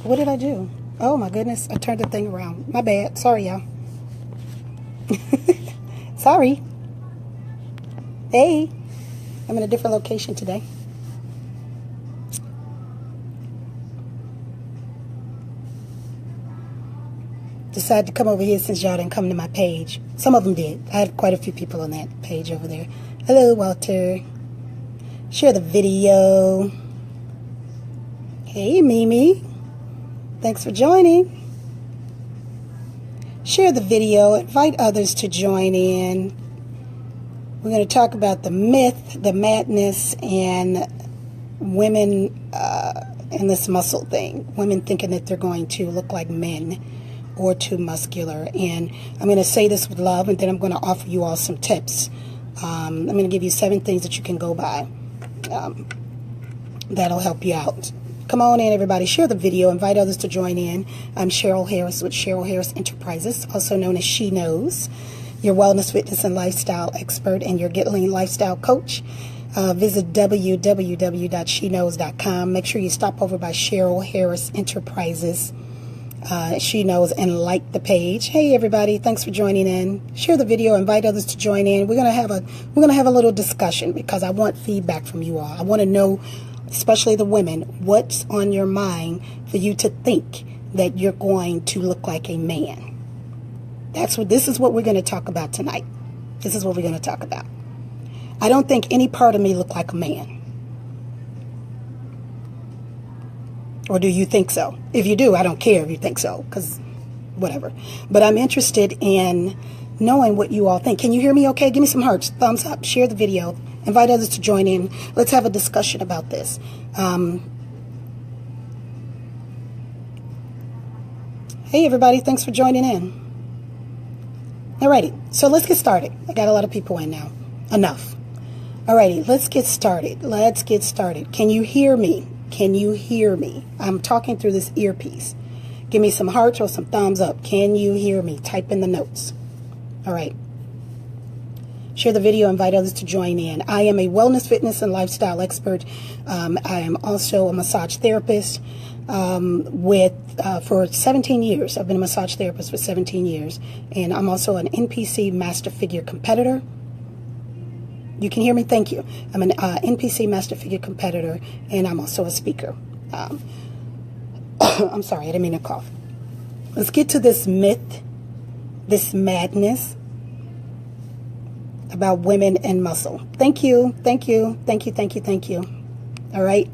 What did I do? Oh my goodness, I turned the thing around. My bad. Sorry, y'all. Sorry. Hey, I'm in a different location today. Decided to come over here since y'all didn't come to my page. Some of them did. I had quite a few people on that page over there. Hello, Walter. Share the video. Hey, Mimi. Thanks for joining. Share the video. Invite others to join in. We're going to talk about the myth, the madness, and women and this muscle thing. Women thinking that they're going to look like men or too muscular. And I'm going to say this with love, and then I'm going to offer you all some tips. I'm going to give you 7 things that you can go by. That'll help you out. Come on in, everybody. Share the video. Invite others to join in. I'm Cheryl Harris with Cheryl Harris Enterprises, also known as She Knows, your wellness, fitness, and lifestyle expert and your Get Lean lifestyle coach. Visit www.sheknows.com. Make sure you stop over by Cheryl Harris Enterprises. She Knows, and like the page. Hey everybody, thanks for joining in. Share the video, invite others to join in. We're gonna have a little discussion because I want feedback from you all. I want to know, especially the women, what's on your mind for you to think that you're going to look like a man. This is what we're going to talk about tonight. This is what we're going to talk about. I don't think any part of me look like a man. Or do you think so? If you do, I don't care if you think so, because whatever. But I'm interested in knowing what you all think. Can you hear me okay? Give me some hearts, thumbs up, share the video, invite others to join in. Let's have a discussion about this. Hey everybody, thanks for joining in. Alrighty, so let's get started. I got a lot of people in now. Enough. Alrighty, let's get started. Let's get started. Can you hear me? Can you hear me? I'm talking through this earpiece. Give me some hearts or some thumbs up. Can you hear me? Type in the notes. All right. Share the video. Invite others to join in. I am a wellness, fitness, and lifestyle expert. I am also a massage therapist for 17 years. I've been a massage therapist for 17 years. And I'm also an NPC Master Figure competitor. You can hear me? Thank you. I'm an NPC Master Figure competitor, and I'm also a speaker. I'm sorry, I didn't mean to cough. Let's get to this myth, this madness about women and muscle. Thank you, thank you, thank you, thank you, thank you. All right.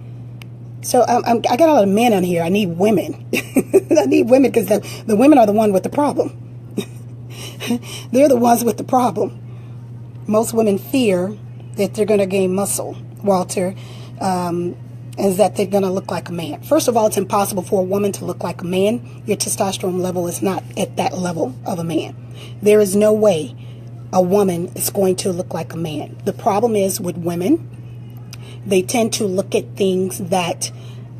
So I got a lot of men on here. I need women. I need women because the women are the one with the problem. They're the ones with the problem. Most women fear that they're going to gain muscle, Walter, is that they're going to look like a man. First of all, it's impossible for a woman to look like a man. Your testosterone level is not at that level of a man. There is no way a woman is going to look like a man. The problem is with women, they tend to look at things that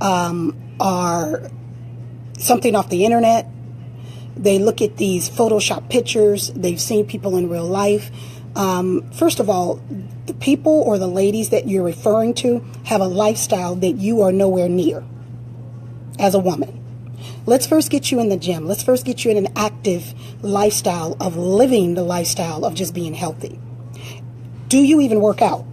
are something off the internet. They look at these Photoshop pictures. They've seen people in real life. First of all, the people or the ladies that you're referring to have a lifestyle that you are nowhere near as a woman. Let's first get you in the gym. Let's first get you in an active lifestyle of living the lifestyle of just being healthy. Do you even work out?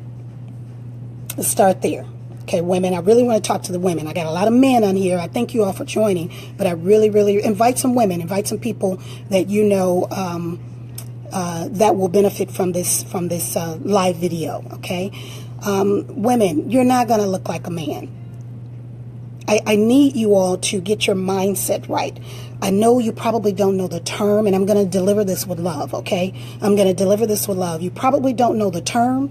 Let's start there. Okay, women, I really want to talk to the women. I got a lot of men on here. I thank you all for joining, but I really, really invite some women, invite some people that you know that will benefit from this live video, okay? Women, you're not going to look like a man. I need you all to get your mindset right. I know you probably don't know the term, and I'm going to deliver this with love, okay? I'm going to deliver this with love. You probably don't know the term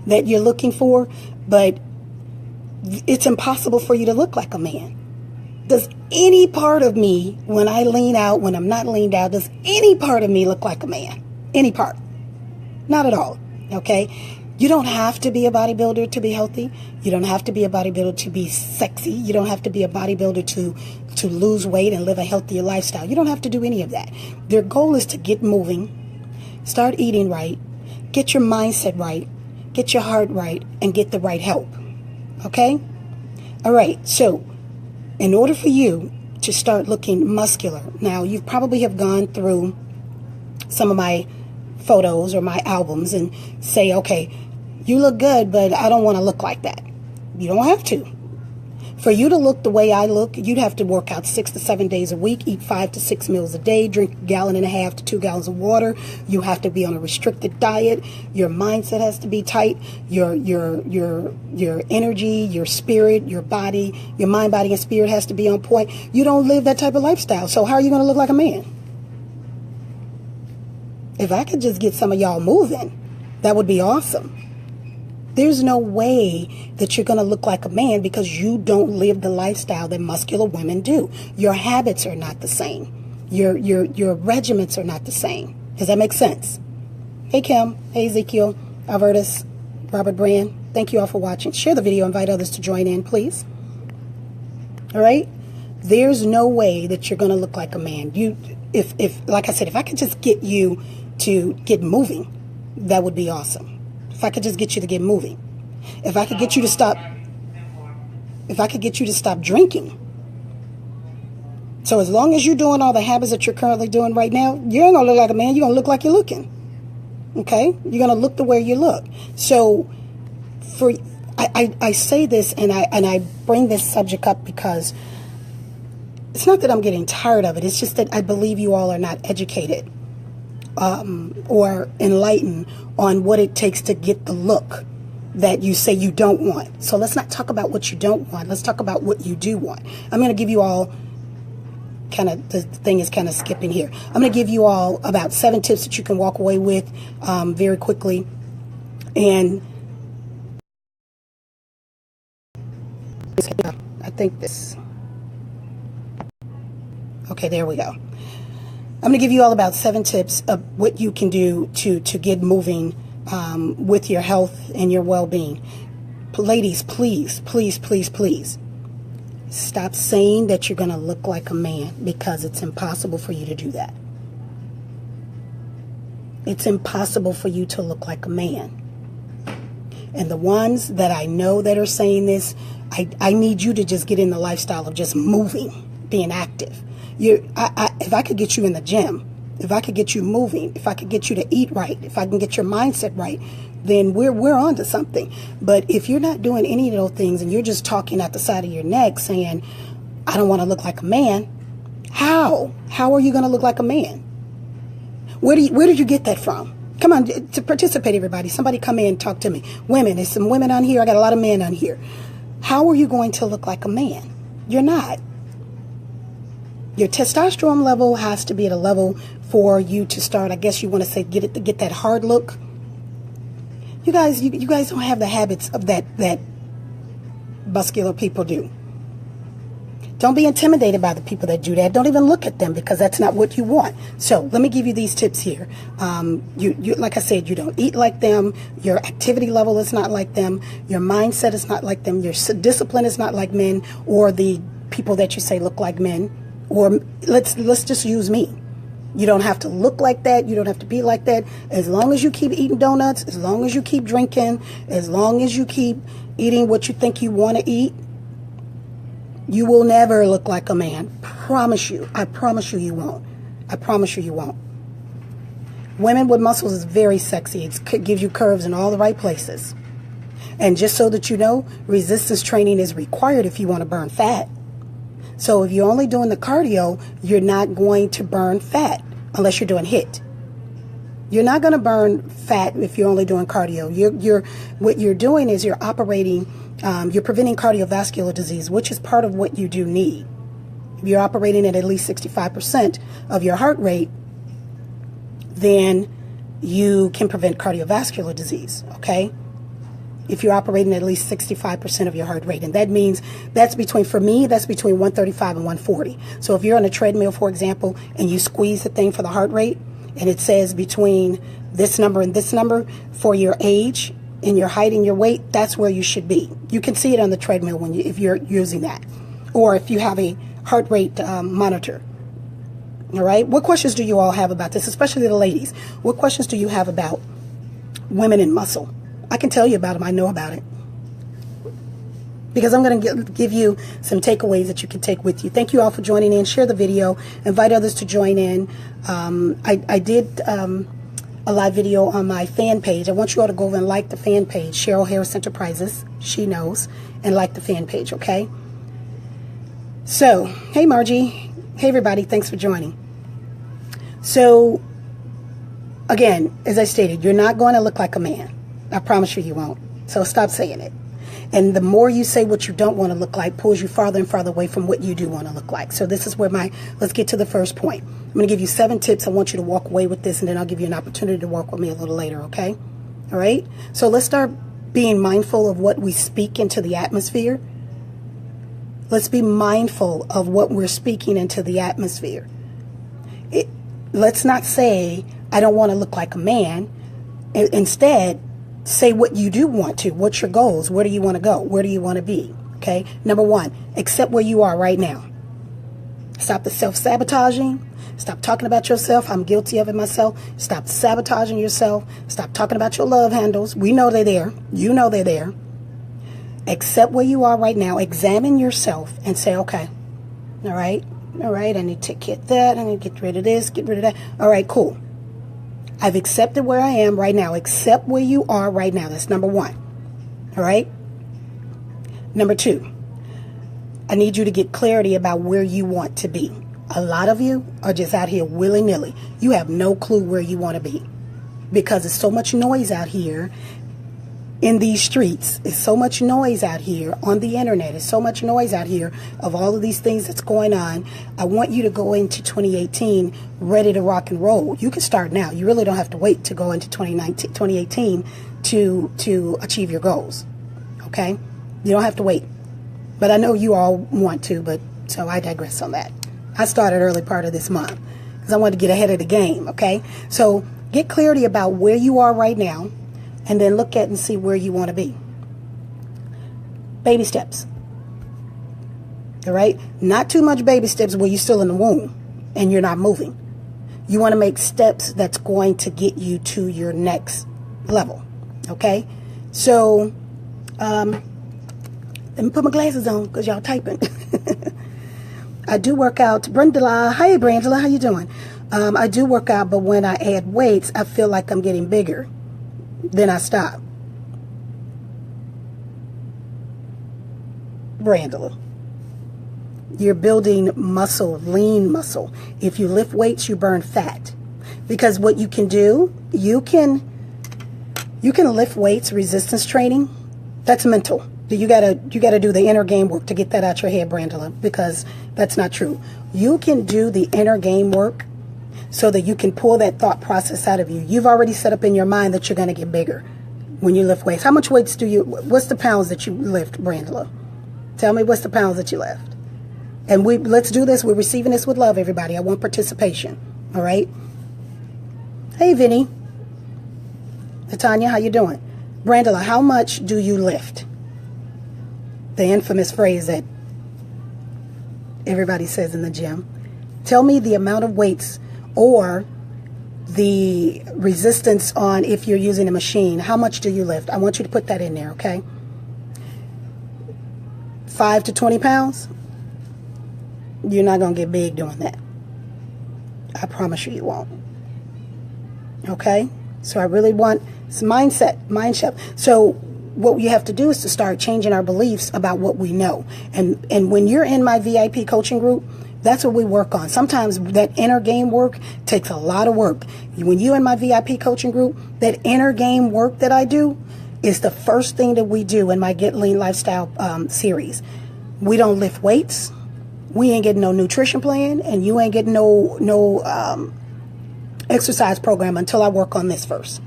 that you're looking for, but it's impossible for you to look like a man. Does any part of me, when I lean out, when I'm not leaned out, does any part of me look like a man? Any part? Not at all, okay? You don't have to be a bodybuilder to be healthy. You don't have to be a bodybuilder to be sexy. You don't have to be a bodybuilder to lose weight and live a healthier lifestyle. You don't have to do any of that. Their goal is to get moving, start eating right, get your mindset right, get your heart right, and get the right help, okay? All right, so In order for you to start looking muscular, now you probably have gone through some of my photos or my albums and say, okay, you look good, but I don't want to look like that. You don't have to. For you to look the way I look, you'd have to work out 6 to 7 days a week, eat 5 to 6 meals a day, drink 1.5 gallons to 2 gallons of water. You have to be on a restricted diet. Your mindset has to be tight. Your energy, your spirit, your body, your mind, body, and spirit has to be on point. You don't live that type of lifestyle. So how are you going to look like a man? If I could just get some of y'all moving, that would be awesome. There's no way that you're going to look like a man because you don't live the lifestyle that muscular women do. Your habits are not the same. Your regimens are not the same. Does that make sense? Hey, Kim. Hey, Ezekiel. Albertus. Robert Brand. Thank you all for watching. Share the video. Invite others to join in, please. All right? There's no way that you're going to look like a man. If like I said, if I could just get you to get moving, that would be awesome. If I could just get you to get moving. If I could get you to stop drinking. So as long as you're doing all the habits that you're currently doing right now, you ain't going to look like a man. You're going to look like you're looking. Okay? You're going to look the way you look. So I say this and I bring this subject up because it's not that I'm getting tired of it. It's just that I believe you all are not educated or enlightened on what it takes to get the look that you say you don't want. So let's not talk about what you don't want. Let's talk about what you do want. I'm going to give you all the thing is kind of skipping here. I'm going to give you all about 7 tips that you can walk away with very quickly. And I think this. Okay, there we go. I'm going to give you all about 7 tips of what you can do to get moving with your health and your well-being. Ladies, please, please, please, please stop saying that you're going to look like a man because it's impossible for you to do that. It's impossible for you to look like a man. And the ones that I know that are saying this, I need you to just get in the lifestyle of just moving, being active. If I could get you in the gym, if I could get you moving, if I could get you to eat right, if I can get your mindset right, then we're on to something. But if you're not doing any of those things and you're just talking out the side of your neck saying, I don't want to look like a man, how are you going to look like a man? Where did you get that from? Come on, to participate, everybody. Somebody come in and talk to me. Women, there's some women on here. I got a lot of men on here. How are you going to look like a man? You're not. Your testosterone level has to be at a level for you to start, I guess you want to say, get that hard look. You guys don't have the habits of that muscular people do. Don't be intimidated by the people that do that. Don't even look at them because that's not what you want. So let me give you these tips here. You like I said, you don't eat like them. Your activity level is not like them. Your mindset is not like them. Your discipline is not like men or the people that you say look like men. Or let's just use me. You don't have to look like that. You don't have to be like that. As long as you keep eating donuts, as long as you keep drinking, as long as you keep eating what you think you want to eat, you will never look like a man. Promise you. I promise you you won't. I promise you you won't. Women with muscles is very sexy. It gives you curves in all the right places. And just so that you know, resistance training is required if you want to burn fat. So if you're only doing the cardio, you're not going to burn fat unless you're doing HIIT. You're not going to burn fat if you're only doing cardio. What you're doing is you're operating, you're preventing cardiovascular disease, which is part of what you do need. If you're operating at least 65% of your heart rate, then you can prevent cardiovascular disease, okay? If you're operating at least 65% of your heart rate. And that means for me, that's between 135 and 140. So if you're on a treadmill, for example, and you squeeze the thing for the heart rate, and it says between this number and this number for your age and your height and your weight, that's where you should be. You can see it on the treadmill if you're using that. Or if you have a heart rate monitor. All right? What questions do you all have about this, especially the ladies? What questions do you have about women and muscle? I can tell you about them. I know about it. because I'm going to give you some takeaways that you can take with you. Thank you all for joining in. Share the video. Invite others to join in. I did a live video on my fan page. I want you all to go over and like the fan page, Cheryl Harris Enterprises. She knows. And like the fan page, okay? So, hey Margie. Hey everybody. Thanks for joining. So, again, as I stated, you're not going to look like a man. I promise you won't. So stop saying it. And the more you say what you don't want to look like pulls you farther and farther away from what you do want to look like. So this is where let's get to the first point. I'm going to give you 7 tips. I want you to walk away with this, and then I'll give you an opportunity to walk with me a little later, okay? All right? So let's start being mindful of what we speak into the atmosphere. Let's be mindful of what we're speaking into the atmosphere. Let's not say, I don't want to look like a man. Instead, say what you do want to. What's your goals? Where do you want to go? Where do you want to be? Okay. Number 1, accept where you are right now. Stop the self-sabotaging. Stop talking about yourself. I'm guilty of it myself. Stop sabotaging yourself. Stop talking about your love handles. We know they're there. You know they're there. Accept where you are right now. Examine yourself and say, okay, all right, I need to get that. I need to get rid of this, get rid of that. All right, cool. I've accepted where I am right now. Accept where you are right now. That's number 1. All right? Number 2, I need you to get clarity about where you want to be. A lot of you are just out here willy-nilly. You have no clue where you want to be because there's so much noise out here in these streets. There's so much noise out here on the internet. There's so much noise out here of all of these things that's going on. I want you to go into 2018 ready to rock and roll. You can start now. You really don't have to wait to go into 2018 to achieve your goals. Okay? You don't have to wait. But I know you all want to, but so I digress on that. I started early part of this month because I wanted to get ahead of the game. Okay? So get clarity about where you are right now, and then look at and see where you want to be. Baby steps. All right? Not too much baby steps where you're still in the womb and you're not moving. You want to make steps that's going to get you to your next level. Okay? So, let me put my glasses on because y'all typing. I do work out. Brendela. Hey, Brendela. How you doing? I do work out, but when I add weights, I feel like I'm getting bigger. Then I stop. Brandela. You're building muscle, lean muscle. If you lift weights, you burn fat. Because what you can do, you can lift weights, resistance training. That's mental. You gotta do the inner game work to get that out your head, Brandela, because that's not true. You can do the inner game work so that you can pull that thought process out of you. You've already set up in your mind that you're going to get bigger when you lift weights. How much weights what's the pounds that you lift, Brandela? Tell me what's the pounds that you lift. And let's do this. We're receiving this with love, everybody. I want participation. All right? Hey, Vinny. Tanya, how you doing? Brandela, how much do you lift? The infamous phrase that everybody says in the gym. Tell me the amount of weights or the resistance on if you're using a machine. How much do you lift? I want you to put that in there, okay? 5 to 20 pounds? You're not going to get big doing that. I promise you won't. Okay? So I really want it's mind shift. So what we have to do is to start changing our beliefs about what we know. And when you're in my VIP coaching group, that's what we work on. Sometimes that inner game work takes a lot of work. When you're in my VIP coaching group, that inner game work that I do is the first thing that we do in my Get Lean Lifestyle series. We don't lift weights. We ain't getting no nutrition plan, and you ain't getting no exercise program until I work on this first.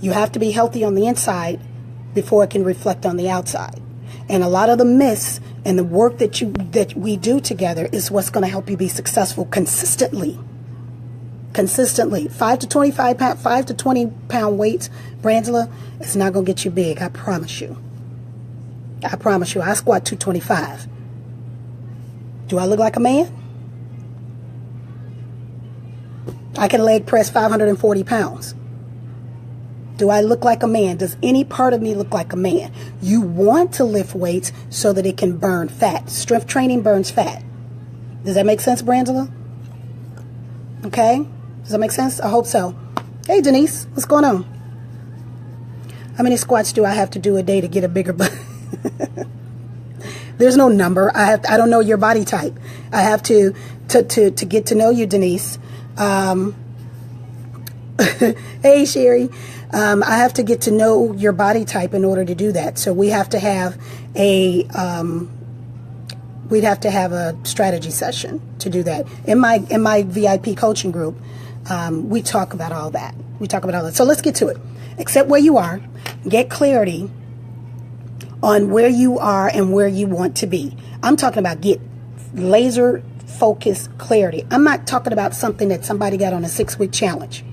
You have to be healthy on the inside before it can reflect on the outside. And a lot of the myths and the work that we do together is what's going to help you be successful consistently. 5 to 25 pound, 5 to 20 pound weights, Brangela, it's not going to get you big. I promise you. I promise you. I squat 225. Do I look like a man? I can leg press 540 pounds. Do I look like a man? Does any part of me look like a man? You want to lift weights so that it can burn fat. Strength training burns fat. Does that make sense, Brangela? Okay? Does that make sense? I hope so. Hey, Denise, what's going on? How many squats do I have to do a day to get a bigger butt? There's no number. I don't know your body type. I have to get to know you, Denise. Hey, Sherry. I have to get to know your body type in order to do that. So we have to have a strategy session to do that. In my VIP coaching group, we talk about all that. So let's get to it. Accept where you are. Get clarity on where you are and where you want to be. I'm talking about get laser focused clarity. I'm not talking about something that somebody got on a 6-week challenge.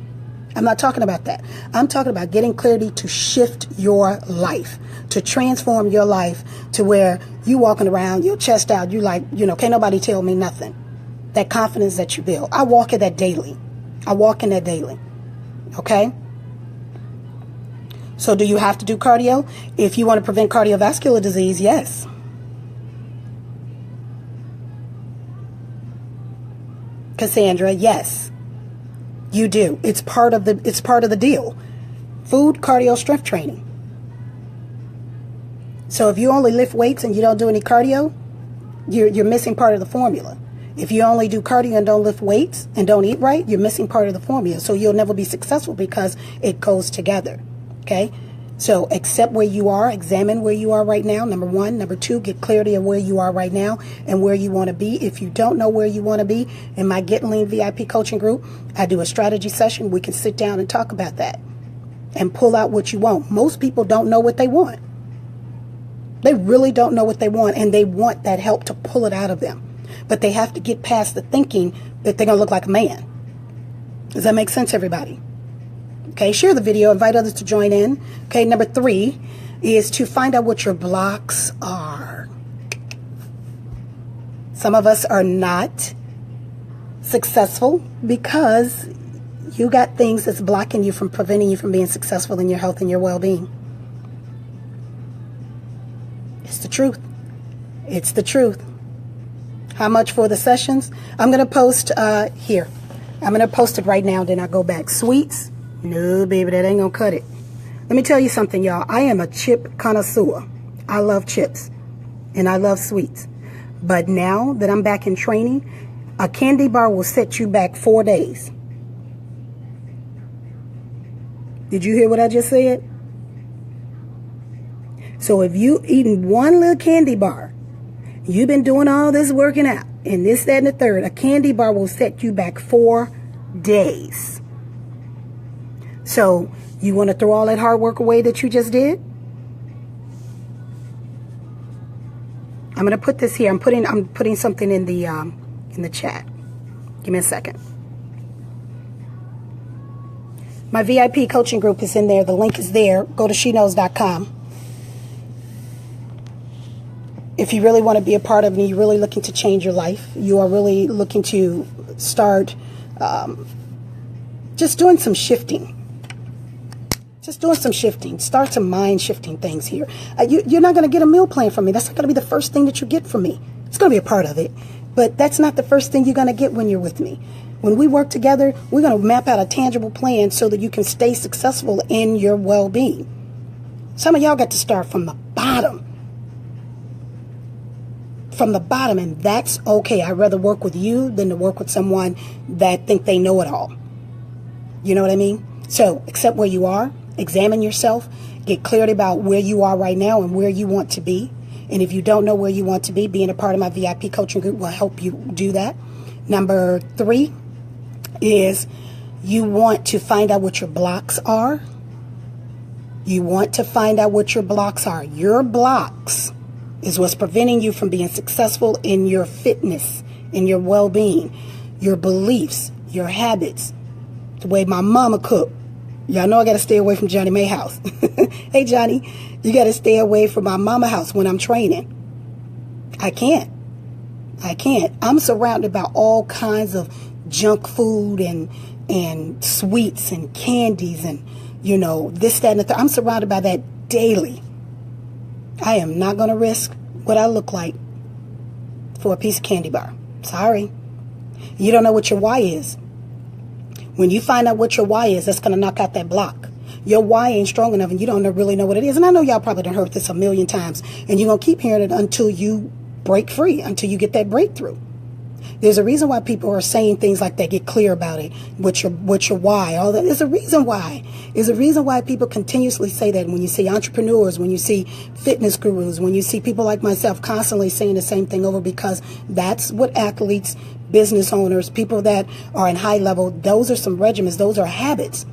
I'm not talking about that. I'm talking about getting clarity to shift your life, to transform your life to where you walking around, your chest out, you like, can't nobody tell me nothing. That confidence that you build. I walk in that daily. Okay? So do you have to do cardio? If you want to prevent cardiovascular disease, yes. Cassandra, yes. You do. It's part of the deal. Food, cardio, strength training. So if you only lift weights and you don't do any cardio, you're missing part of the formula. If you only do cardio and don't lift weights and don't eat right, you're missing part of the formula. So you'll never be successful because it goes together. Okay? So accept where you are, examine where you are right now, number 1. Number 2, get clarity of where you are right now and where you want to be. If you don't know where you want to be, in my Get Lean VIP coaching group, I do a strategy session. We can sit down and talk about that and pull out what you want. Most people don't know what they want. They really don't know what they want, and they want that help to pull it out of them. But they have to get past the thinking that they're going to look like a man. Does that make sense, everybody? Okay, share the video, invite others to join in. Okay, number 3 is to find out what your blocks are. Some of us are not successful because you got things that's blocking you from preventing you from being successful in your health and your well-being. It's the truth. It's the truth. How much for the sessions? I'm going to post here. I'm going to post it right now, then I'll go back. Sweets? No, baby, that ain't going to cut it. Let me tell you something, y'all. I am a chip connoisseur. I love chips, and I love sweets. But now that I'm back in training, a candy bar will set you back 4 days. Did you hear what I just said? So if you eating one little candy bar, you've been doing all this working out, and this, that, and the third, a candy bar will set you back 4 days. So you want to throw all that hard work away that you just did? I'm going to put this here. I'm putting something in the chat. Give me a second. My VIP coaching group is in there. The link is there. Go to sheknows.com. If you really want to be a part of me, you're really looking to change your life. You are really looking to start just doing some shifting. Start some mind shifting things here. You're not going to get a meal plan from me. That's not going to be the first thing that you get from me. It's going to be a part of it. But that's not the first thing you're going to get when you're with me. When we work together, we're going to map out a tangible plan so that you can stay successful in your well-being. Some of y'all got to start from the bottom. And that's okay. I'd rather work with you than to work with someone that think they know it all. You know what I mean? So accept where you are. Examine yourself, get clarity about where you are right now and where you want to be. And if you don't know where you want to be, being a part of my VIP coaching group will help you do that. Number 3 is you want to find out what your blocks are. You want to find out what your blocks are. Your blocks is what's preventing you from being successful in your fitness, in your well-being, your beliefs, your habits, the way my mama cooked. Y'all know I got to stay away from Johnny May house. Hey, Johnny, you got to stay away from my mama house when I'm training. I can't. I'm surrounded by all kinds of junk food and sweets and candies and you know, this, that, and the third. I'm surrounded by that daily. I am not going to risk what I look like for a piece of candy bar. Sorry. You don't know what your why is. When you find out what your why is, that's going to knock out that block. Your why ain't strong enough and you don't really know what it is. And I know y'all probably done heard this a million times, and you're going to keep hearing it until you break free, until you get that breakthrough. There's a reason why people are saying things like that. Get clear about it. What's your why? All that. There's a reason why. There's a reason why people continuously say that. When you see entrepreneurs, when you see fitness gurus, when you see people like myself constantly saying the same thing over, because that's what athletes, business owners, people that are in high level, those are some regimens. Those are habits.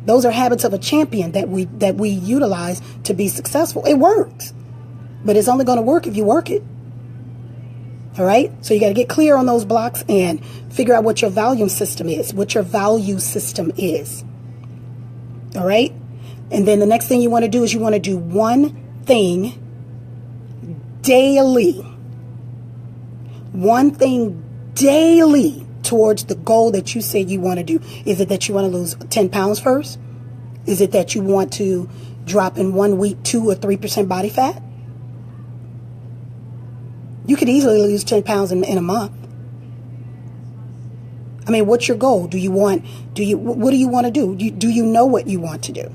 Those are habits of a champion that we utilize to be successful. It works, but it's only going to work if you work it. All right. So you got to get clear on those blocks and figure out what your value system is, All right. And then the next thing you want to do is you want to do one thing daily. One thing daily towards the goal that you say you want to do. Is it that you want to lose 10 pounds first? Is it that you want to drop in 1 week 2 or 3% body fat? You could easily lose 10 pounds in a month. I mean, what's your goal? What do you want to do? Do you know what you want to do?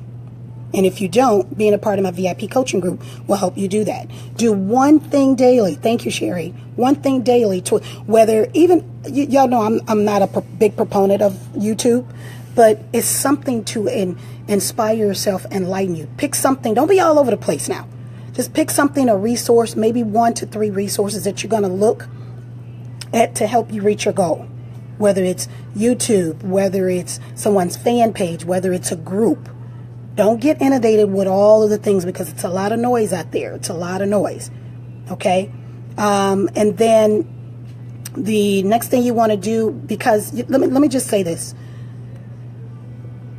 And if you don't, being a part of my VIP coaching group will help you do that. Do one thing daily. Thank you, Sherry. One thing daily. To whether even, y'all know I'm not a big proponent of YouTube, but it's something to inspire yourself, enlighten you. Pick something. Don't be all over the place now. Just pick something, a resource, maybe 1 to 3 resources that you're going to look at to help you reach your goal. Whether it's YouTube, whether it's someone's fan page, whether it's a group. Don't get inundated with all of the things, because it's a lot of noise out there. It's a lot of noise. Okay? And then the next thing you want to do, because let me just say this.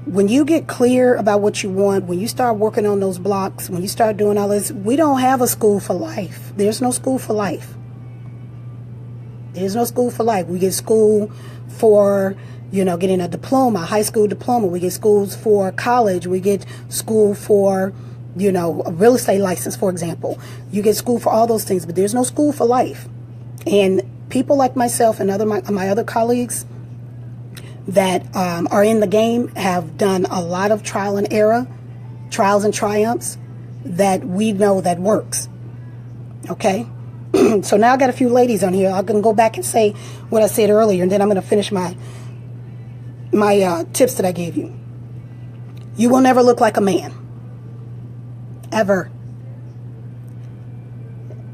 When you get clear about what you want, when you start working on those blocks, when you start doing all this, we don't have a school for life. There's no school for life. There's no school for life. We get school for, getting a diploma, high school diploma. We get schools for college. We get school for, a real estate license, for example. You get school for all those things, but there's no school for life. And people like myself and my other colleagues that are in the game have done a lot of trials and triumphs that we know that works. Okay? So now I got a few ladies on here. I'm going to go back and say what I said earlier, and then I'm going to finish my tips that I gave you. You will never look like a man. Ever.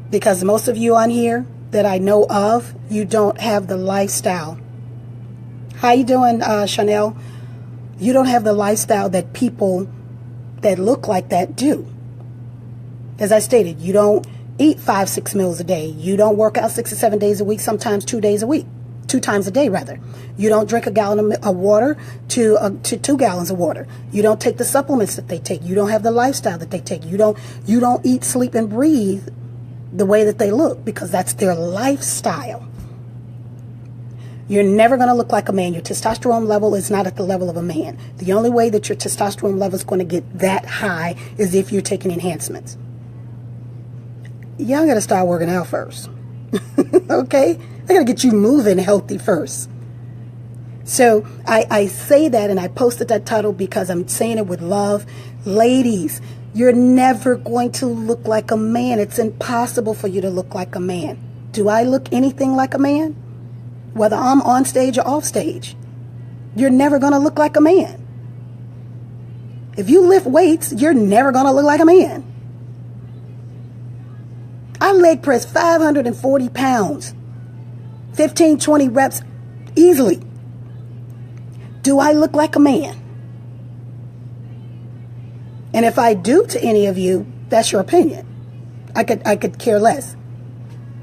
Because most of you on here that I know of, you don't have the lifestyle. How you doing, Chanel? You don't have the lifestyle that people that look like that do. As I stated, you don't eat 5-6 meals a day. You don't work out 6 or 7 days a week, sometimes 2 days a week. 2 times a day, rather. You don't drink a gallon of water to 2 gallons of water. You don't take the supplements that they take. You don't have the lifestyle that they take. You don't eat, sleep, and breathe the way that they look, because that's their lifestyle. You're never going to look like a man. Your testosterone level is not at the level of a man. The only way that your testosterone level is going to get that high is if you're taking enhancements. Y'all got to start working out first. Okay? I got to get you moving healthy first. So I say that, and I posted that title because I'm saying it with love. Ladies, you're never going to look like a man. It's impossible for you to look like a man. Do I look anything like a man? Whether I'm on stage or off stage, you're never going to look like a man. If you lift weights, you're never going to look like a man. I leg press 540 pounds, 15, 20 reps easily. Do I look like a man? And if I do to any of you, that's your opinion. I could care less.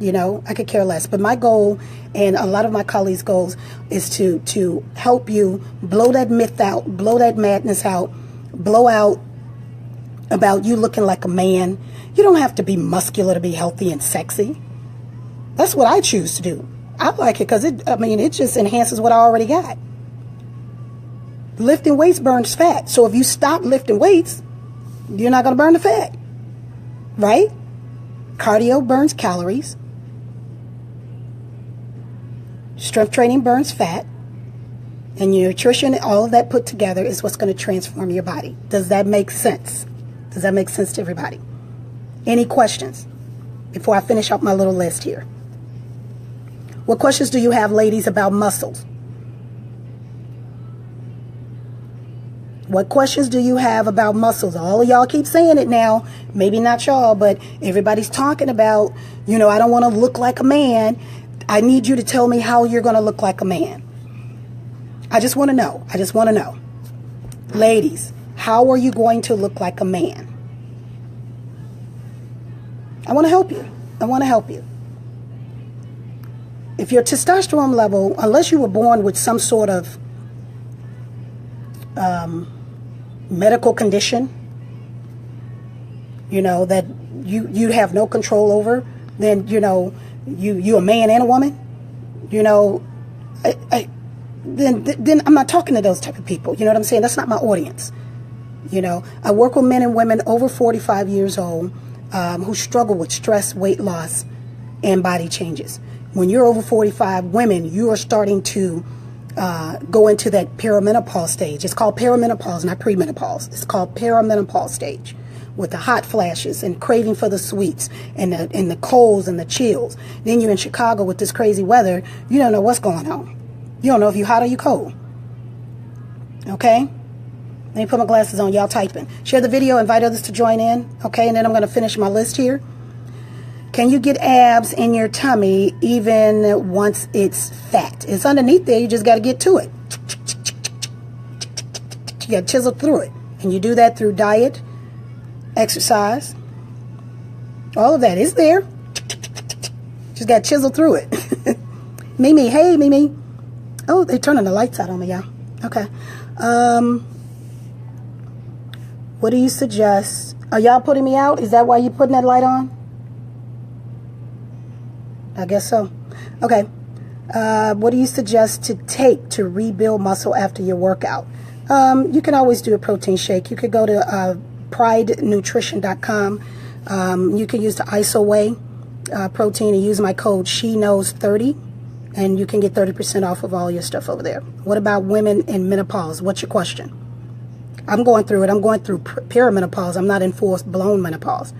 I could care less. But my goal, and a lot of my colleagues' goals, is to help you blow that myth out, blow that madness out, blow out about you looking like a man. You don't have to be muscular to be healthy and sexy. That's what I choose to do. I like it because it just enhances what I already got. Lifting weights burns fat. So if you stop lifting weights, you're not going to burn the fat, right? Cardio burns calories. Strength training burns fat. And your nutrition, all of that put together is what's going to transform your body. Does that make sense? Does that make sense to everybody? Any questions before I finish up my little list here? What questions do you have, ladies, about muscles? What questions do you have about muscles? All of y'all keep saying it now. Maybe not y'all, but everybody's talking about, I don't want to look like a man. I need you to tell me how you're going to look like a man. I just want to know. I just want to know. Ladies, how are you going to look like a man? I want to help you. I want to help you. If your testosterone level, unless you were born with some sort of medical condition, that you have no control over, then, you a man and a woman, then I'm not talking to those type of people. You know what I'm saying? That's not my audience. I work with men and women over 45 years old who struggle with stress, weight loss, and body changes. When you're over 45, women, you are starting to go into that perimenopause stage. It's called perimenopause, not premenopause. It's called perimenopause stage, with the hot flashes and craving for the sweets and the colds and the chills. Then you're in Chicago with this crazy weather. You don't know what's going on. You don't know if you're hot or you cold. Okay? Let me put my glasses on. Y'all typing. Share the video. Invite others to join in. Okay? And then I'm going to finish my list here. Can you get abs in your tummy even once it's fat? It's underneath there. You just got to get to it. You got to chisel through it. And you do that through diet, exercise. All of that is there. Just got to chisel through it. Mimi. Hey, Mimi. Oh, they're turning the lights out on me, y'all. Okay. What do you suggest? Are y'all putting me out? Is that why you're putting that light on? I guess so. Okay. What do you suggest to take to rebuild muscle after your workout? You can always do a protein shake. You could go to pridenutrition.com. You can use the IsoWay protein and use my code SheKnows30. And you can get 30% off of all your stuff over there. What about women in menopause? What's your question? I'm going through it. I'm going through perimenopause. I'm not in full-blown menopause.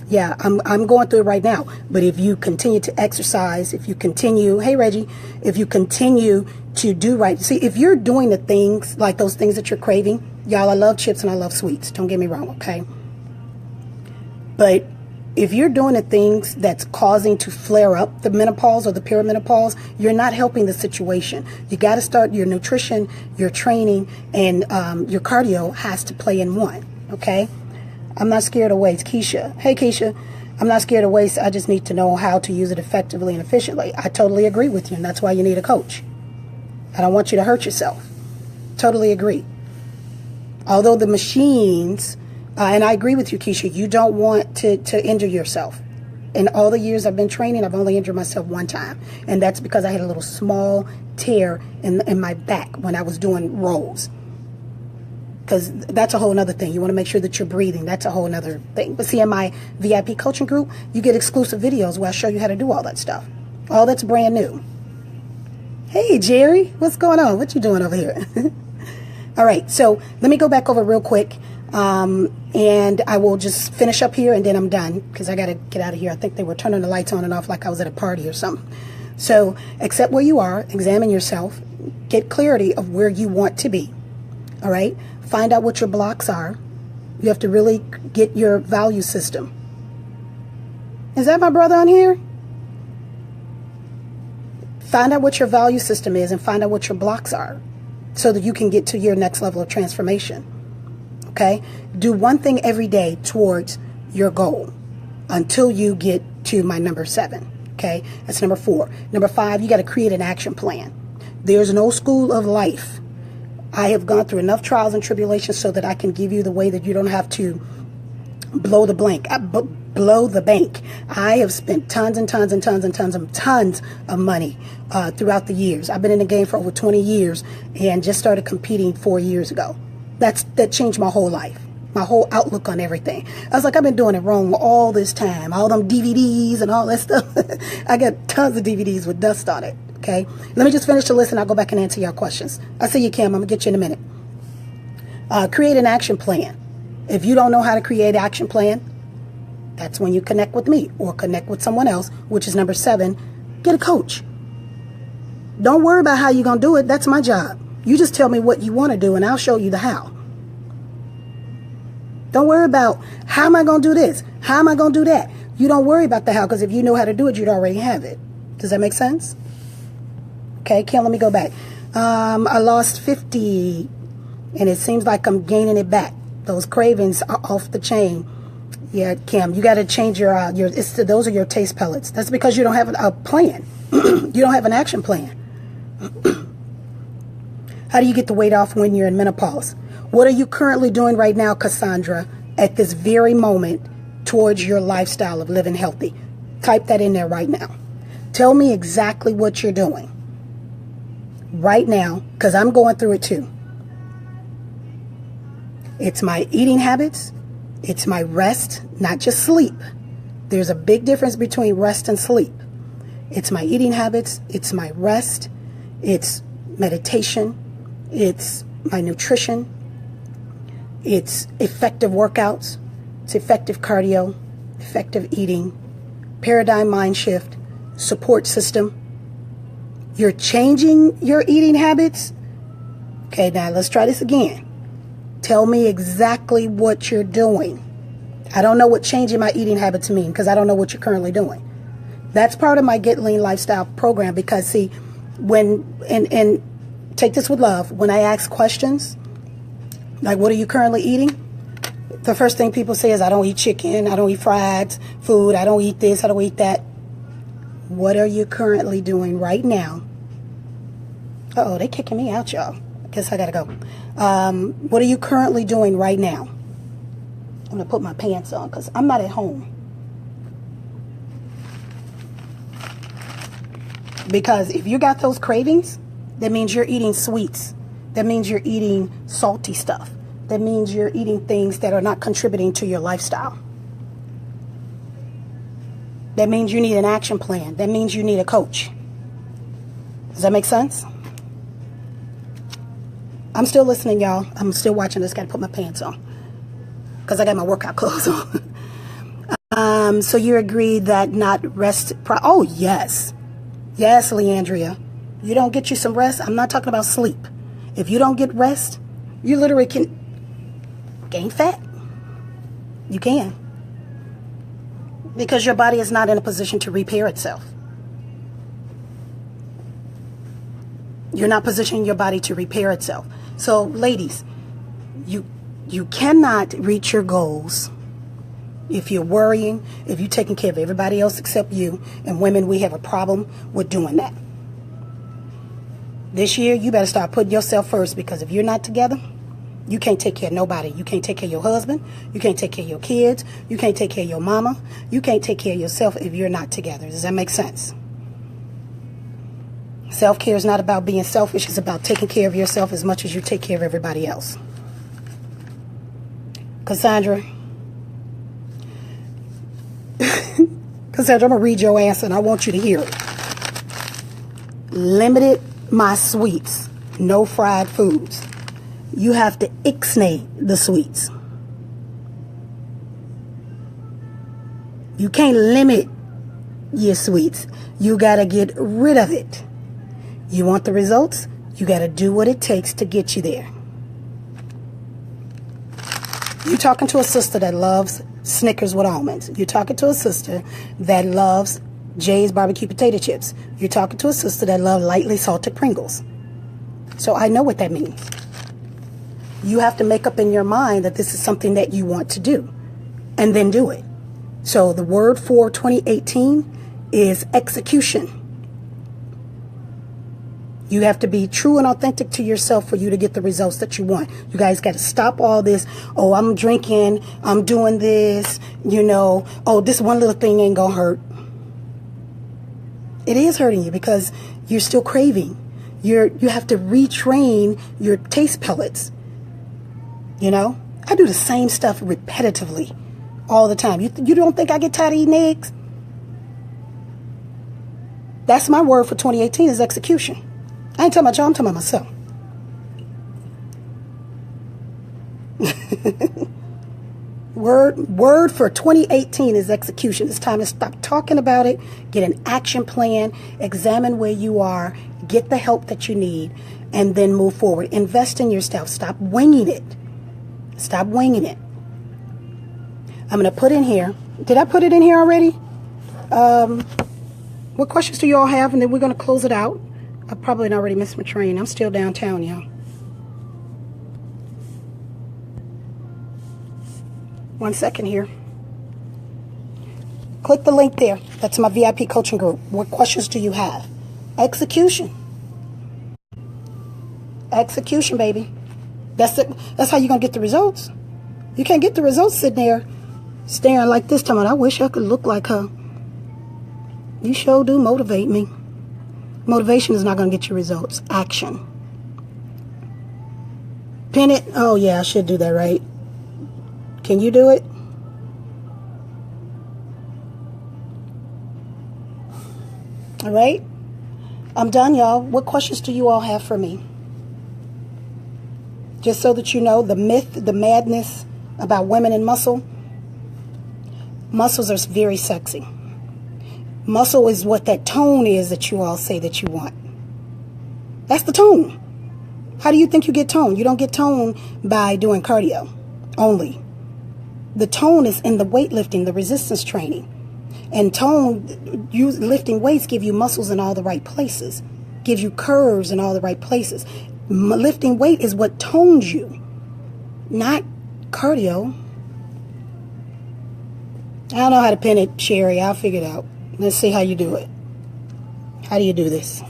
Yeah, I'm going through it right now. But if you continue to exercise, if you continue, hey Reggie, if you continue to do right, see, if you're doing the things, like those things that you're craving, y'all, I love chips and I love sweets. Don't get me wrong, okay? But if you're doing the things that's causing to flare up the menopause or the perimenopause, you're not helping the situation. You got to start your nutrition, your training, and your cardio has to play in one, okay? I'm not scared of weights. Keisha. Hey, Keisha. I'm not scared of weights. I just need to know how to use it effectively and efficiently. I totally agree with you, and that's why you need a coach. I don't want you to hurt yourself. Totally agree. Although the machines... and I agree with you, Keisha. You don't want to injure yourself. In all the years I've been training, I've only injured myself one time. And that's because I had a little small tear in my back when I was doing rolls. Because that's a whole other thing. You want to make sure that you're breathing. That's a whole other thing. But see, in my VIP coaching group, you get exclusive videos where I show you how to do all that stuff. All that's brand new. Hey, Jerry. What's going on? What you doing over here? All right. So let me go back over real quick. And I will just finish up here and then I'm done because I got to get out of here. I think they were turning the lights on and off like I was at a party or something. So accept where you are, examine yourself, get clarity of where you want to be. All right. Find out what your blocks are. You have to really get your value system. Is that my brother on here? Find out what your value system is and find out what your blocks are so that you can get to your next level of transformation. Okay? Do one thing every day towards your goal until you get to my number 7. Okay? That's number 4. Number 5, you got to create an action plan. There's no school of life. I have gone through enough trials and tribulations so that I can give you the way that you don't have to blow the blank. blow the bank. I have spent tons and tons and tons and tons of money throughout the years. I've been in the game for over 20 years and just started competing 4 years ago. That changed my whole life, my whole outlook on everything. I was like, I've been doing it wrong all this time. All them DVDs and all that stuff. I got tons of DVDs with dust on it. Okay, let me just finish the list and I'll go back and answer your questions. I see you, Kim. I'm gonna get you in a minute. Create an action plan. If you don't know how to create an action plan, that's when you connect with me or connect with someone else, which is number 7. Get a coach. Don't worry about how you're going to do it. That's my job. You just tell me what you want to do and I'll show you the how. Don't worry about how am I going to do this? How am I going to do that? You don't worry about the how, because if you know how to do it, you'd already have it. Does that make sense? Okay, Kim, let me go back. I lost 50 and it seems like I'm gaining it back. Those cravings are off the chain. Yeah, Kim, you got to change those are your taste pellets. That's because you don't have a plan. You don't have an action plan. How do you get the weight off when you're in menopause? What are you currently doing right now, Cassandra, at this very moment towards your lifestyle of living healthy? Type that in there right now. Tell me exactly what you're doing right now, because I'm going through it too. It's my eating habits. It's my rest, not just sleep. There's a big difference between rest and sleep. It's my eating habits. It's my rest. It's meditation. It's my nutrition. It's effective workouts. It's effective cardio, effective eating, paradigm mind shift, support system. You're changing your eating habits. Okay, now let's try this again. Tell me exactly what you're doing. I don't know what changing my eating habits mean because I don't know what you're currently doing. That's part of my Get Lean Lifestyle program because, see, and take this with love, when I ask questions, like what are you currently eating? The first thing people say is I don't eat chicken, I don't eat fried food, I don't eat this, I don't eat that. What are you currently doing right now? Uh-oh, they kicking me out, y'all. Guess I gotta go. What are you currently doing right now? I'm gonna put my pants on because I'm not at home. Because if you got those cravings, that means you're eating sweets. That means you're eating salty stuff. That means you're eating things that are not contributing to your lifestyle. That means you need an action plan. That means you need a coach. Does that make sense? I'm still listening, y'all. I'm still watching this. Got to put my pants on because I got my workout clothes on. So you agree that not rest... Oh, yes. Yes, Leandria. You don't get you some rest. I'm not talking about sleep. If you don't get rest, you literally can gain fat. You can. Because your body is not in a position to repair itself. You're not positioning your body to repair itself. So, ladies, you cannot reach your goals if you're worrying, if you're taking care of everybody else except you. And women, we have a problem with doing that. This year, you better start putting yourself first, because if you're not together, you can't take care of nobody. You can't take care of your husband. You can't take care of your kids. You can't take care of your mama. You can't take care of yourself if you're not together. Does that make sense? Self-care is not about being selfish. It's about taking care of yourself as much as you take care of everybody else. Cassandra. Cassandra, I'm going to read your answer and I want you to hear it. Limited my sweets. No fried foods. You have to ixnay the sweets. You can't limit your sweets. You got to get rid of it. You want the results? You got to do what it takes to get you there. You're talking to a sister that loves Snickers with almonds. You're talking to a sister that loves Jay's barbecue potato chips. You're talking to a sister that loves lightly salted Pringles. So I know what that means. You have to make up in your mind that this is something that you want to do, and then do it. So the word for 2018 is execution. You have to be true and authentic to yourself for you to get the results that you want. You guys got to stop all this. Oh, I'm drinking. I'm doing this. You know, oh, this one little thing ain't gonna hurt. It is hurting you because you're still craving. You have to retrain your taste pellets. You know, I do the same stuff repetitively all the time. You don't think I get tired of eating eggs? That's my word for 2018 is execution. I ain't talking about y'all, I'm talking about myself. Word for 2018 is execution. It's time to stop talking about it, get an action plan, examine where you are, get the help that you need, and then move forward. Invest in yourself. Stop winging it. Stop winging it. I'm going to put in here. Did I put it in here already? What questions do you all have? And then we're going to close it out. I probably already missed my train. I'm still downtown, y'all. One second here. Click the link there. That's my VIP coaching group. What questions do you have? Execution. Execution, baby. That's it. That's how you're going to get the results. You can't get the results sitting there staring like this time. I wish I could look like her. You sure do motivate me. Motivation is not going to get you results. Action. Pin it. Oh, yeah, I should do that, right? Can you do it? All right. I'm done, y'all. What questions do you all have for me? Just so that you know, the myth, the madness about women and muscle. Muscles are very sexy. Muscle is what that tone is that you all say that you want. That's the tone. How do you think you get tone? You don't get tone by doing cardio only. The tone is in the weightlifting, the resistance training. And tone, lifting weights give you muscles in all the right places. Gives you curves in all the right places. Lifting weight is what tones you, not cardio. I don't know how to pin it, Sherry. I'll figure it out. Let's see how you do it. How do you do this?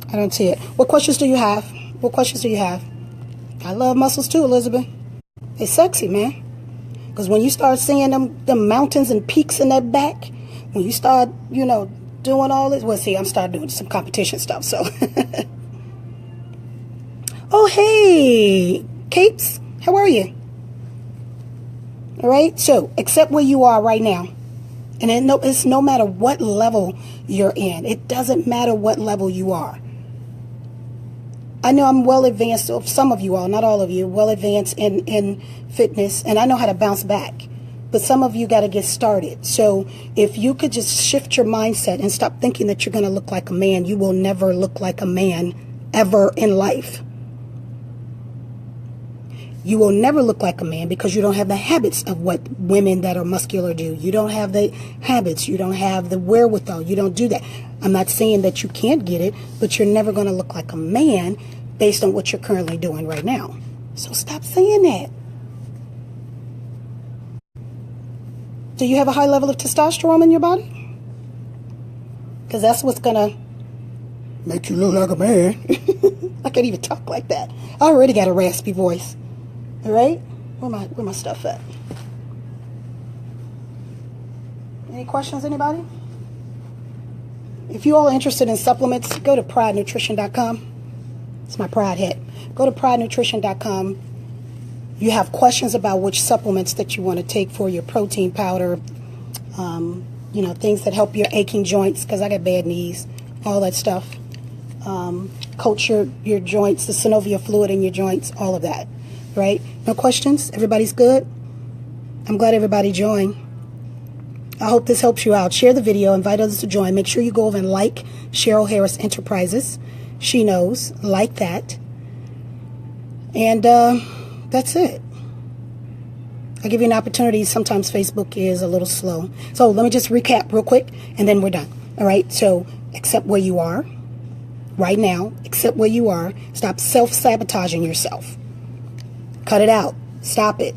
I don't see it. What questions do you have? What questions do you have? I love muscles too, Elizabeth. It's sexy, man. Because when you start seeing them mountains and peaks in that back, when you start, doing all this, well, see, I'm starting doing some competition stuff, so. Oh, hey, Capes, how are you? All right, so accept where you are right now. And it's no matter what level you're in. It doesn't matter what level you are. I know I'm well advanced, some of you all, not all of you, well advanced in fitness, and I know how to bounce back. But some of you got to get started. So if you could just shift your mindset and stop thinking that you're going to look like a man, you will never look like a man ever in life. You will never look like a man because you don't have the habits of what women that are muscular do. You don't have the habits. You don't have the wherewithal. You don't do that. I'm not saying that you can't get it, but you're never going to look like a man based on what you're currently doing right now. So stop saying that. Do you have a high level of testosterone in your body? Because that's what's going to make you look like a man. I can't even talk like that. I already got a raspy voice. All right? Where my stuff at? Any questions, anybody? If you all are interested in supplements, go to pridenutrition.com. It's my pride hat. Go to pridenutrition.com. You have questions about which supplements that you want to take for your protein powder, things that help your aching joints, because I got bad knees, all that stuff. Coat your joints, the synovial fluid in your joints, all of that. Right? No questions? Everybody's good? I'm glad everybody joined. I hope this helps you out. Share the video. Invite others to join. Make sure you go over and like Cheryl Harris Enterprises. She knows. Like that. And that's it. I give you an opportunity. Sometimes Facebook is a little slow. So let me just recap real quick, and then we're done. All right? So accept where you are right now. Accept where you are. Stop self-sabotaging yourself. Cut it out. Stop it.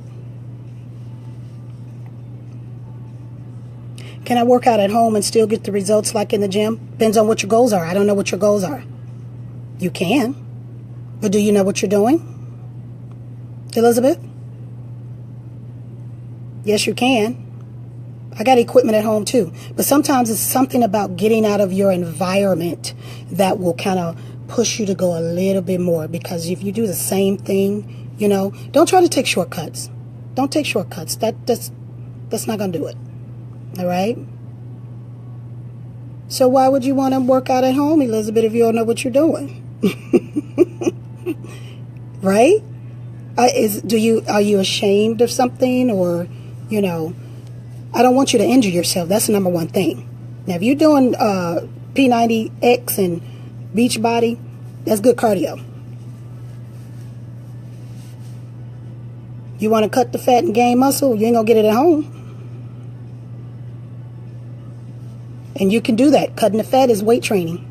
Can I work out at home and still get the results like in the gym? Depends on what your goals are. I don't know what your goals are. You can. But do you know what you're doing? Elizabeth? Yes, you can. I got equipment at home too. But sometimes it's something about getting out of your environment that will kind of push you to go a little bit more. Because if you do the same thing, you know, don't try to take shortcuts. Don't take shortcuts. That's not going to do it. All right? So why would you want to work out at home, Elizabeth, if you don't know what you're doing? Right? Are you ashamed of something, or, you know, I don't want you to injure yourself. That's the number one thing. Now, if you're doing P90X and beach body, that's good cardio. You want to cut the fat and gain muscle, you ain't going to get it at home. And you can do that. Cutting the fat is weight training.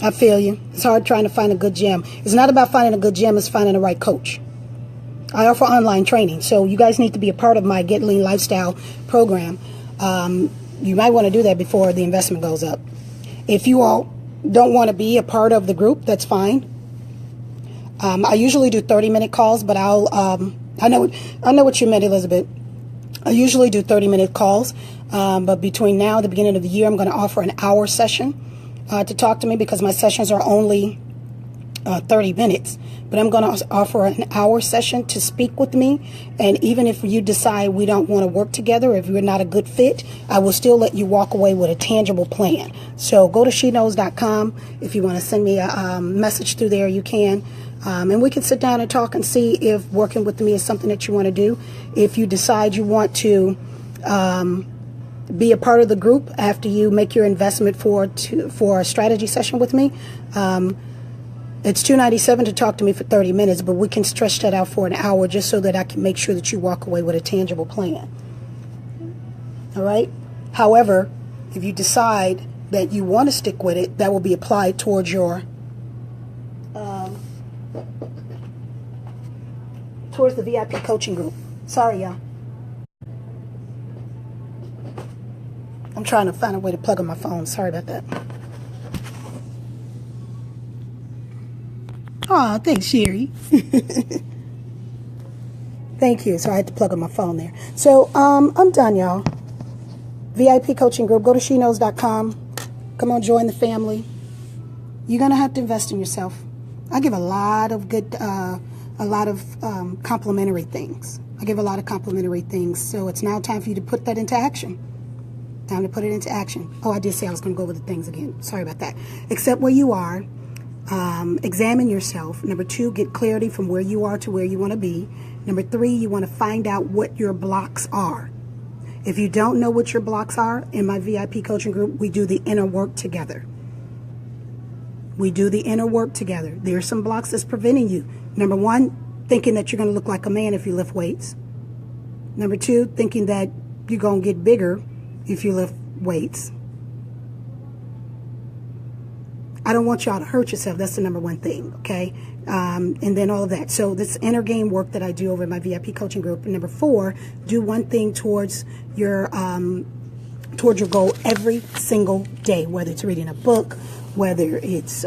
I feel you. It's hard trying to find a good gym. It's not about finding a good gym, it's finding the right coach. I offer online training, so you guys need to be a part of my Get Lean Lifestyle program. You might want to do that before the investment goes up. If you all don't want to be a part of the group, that's fine. I usually do 30-minute calls, but I know what you meant, Elizabeth. I usually do 30-minute calls, but between now and the beginning of the year, I'm going to offer an hour session to talk to me, because my sessions are only 30 minutes. But I'm going to offer an hour session to speak with me. And even if you decide we don't want to work together, if you're not a good fit, I will still let you walk away with a tangible plan. So go to sheknows.com. If you want to send me a message through there, you can. And we can sit down and talk and see if working with me is something that you want to do. If you decide you want to be a part of the group after you make your investment for a strategy session with me, it's $297 to talk to me for 30 minutes, but we can stretch that out for an hour just so that I can make sure that you walk away with a tangible plan. All right? However, if you decide that you want to stick with it, that will be applied towards your towards the VIP coaching group. Sorry, y'all. I'm trying to find a way to plug in my phone. Sorry about that. Oh, thanks, Sherry. Thank you. So I had to plug in my phone there. So I'm done, y'all. VIP coaching group. Go to sheknows.com. Come on, join the family. You're going to have to invest in yourself. I give a lot of good, complimentary things. I give a lot of complimentary things. So it's now time for you to put that into action. Time to put it into action. Oh, I did say I was going to go over the things again. Sorry about that. Accept where you are. Examine yourself. Number 2, get clarity from where you are to where you want to be. Number 3, you want to find out what your blocks are. If you don't know what your blocks are, in my VIP coaching group, we do the inner work together. We do the inner work together. There are some blocks that's preventing you. Number 1, thinking that you're going to look like a man if you lift weights. Number 2, thinking that you're going to get bigger if you lift weights. I don't want y'all to hurt yourself. That's the number 1 thing, okay? And then all of that. So this inner game work that I do over in my VIP coaching group. And number 4, do one thing towards your goal every single day, whether it's reading a book, whether it's,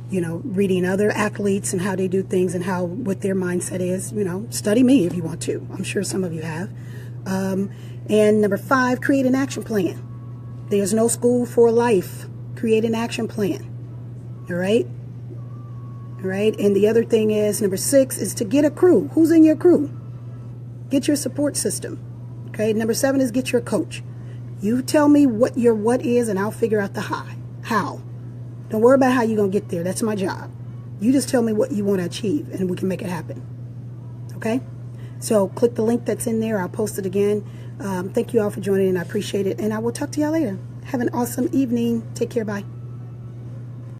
reading other athletes and how they do things and what their mindset is. Study me if you want to. I'm sure some of you have. And number 5, create an action plan. There's no school for life. Create an action plan. All right? All right? And the other thing is, number 6 is to get a crew. Who's in your crew? Get your support system. Okay? Number 7 is get your coach. You tell me what your what is, and I'll figure out the how. Don't worry about how you're going to get there. That's my job. You just tell me what you want to achieve, and we can make it happen. Okay? So click the link that's in there. I'll post it again. Thank you all for joining, and I appreciate it. And I will talk to y'all later. Have an awesome evening. Take care. Bye.